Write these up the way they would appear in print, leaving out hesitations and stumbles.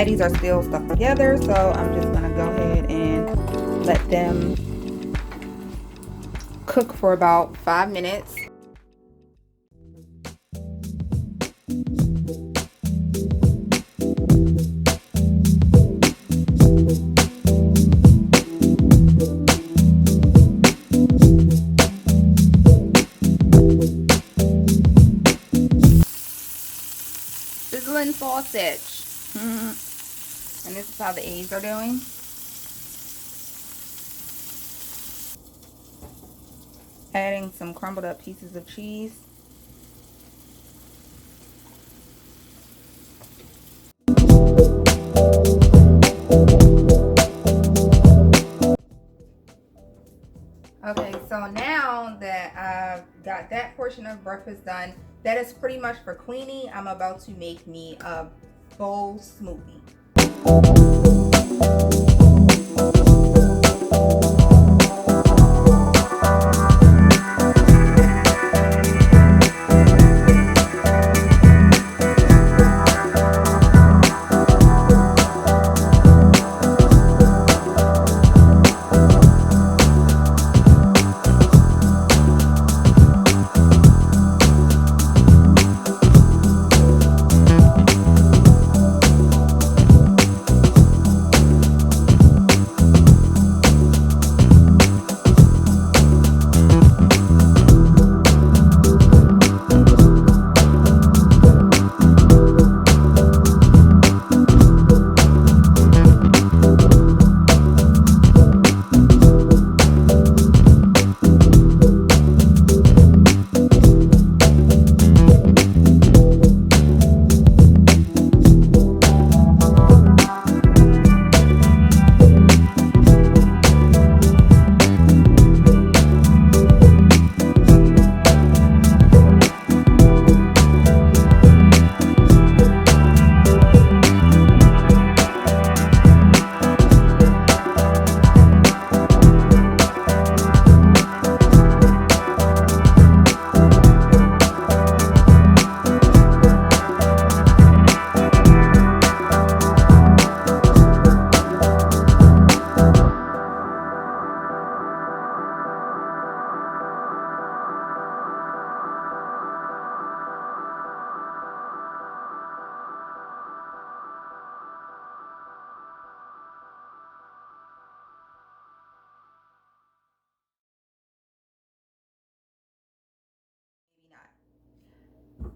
patties are still stuck together, so I'm just gonna go ahead and let them cook for about 5 minutes. Sizzling sausage. And this is how the eggs are doing. Adding some crumbled up pieces of cheese. Okay, so now that I've got that portion of breakfast done, that is pretty much for cleaning. I'm about to make me a bowl smoothie.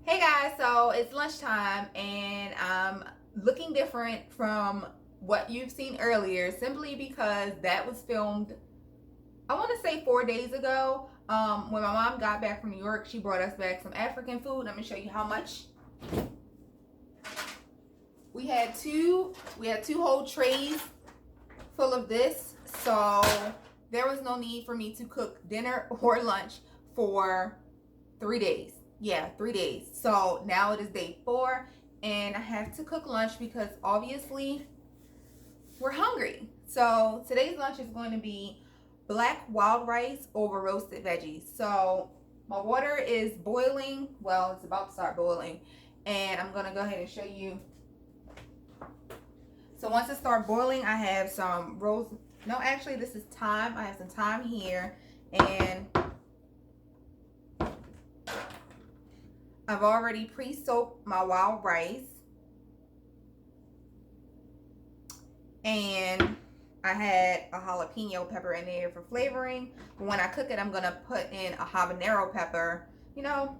Hey guys, so it's lunchtime and I'm looking different from what you've seen earlier simply because that was filmed, I want to say 4 days ago. When my mom got back from New York, she brought us back some African food. I'm gonna show you how much. We had two whole trays full of this, so there was no need for me to cook dinner or lunch for 3 days. Yeah, 3 days. So now it is day 4 and I have to cook lunch because obviously we're hungry. So today's lunch is going to be black wild rice over roasted veggies. So my water is boiling. Well, it's about to start boiling, and I'm gonna go ahead and show you. So once it starts boiling, I have some actually this is thyme. I have some thyme here, and I've already pre-soaked my wild rice, and I had a jalapeno pepper in there for flavoring. But when I cook it, I'm gonna put in a habanero pepper, you know,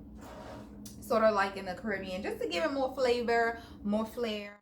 sort of like in the Caribbean, just to give it more flavor, more flair.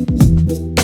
Bye.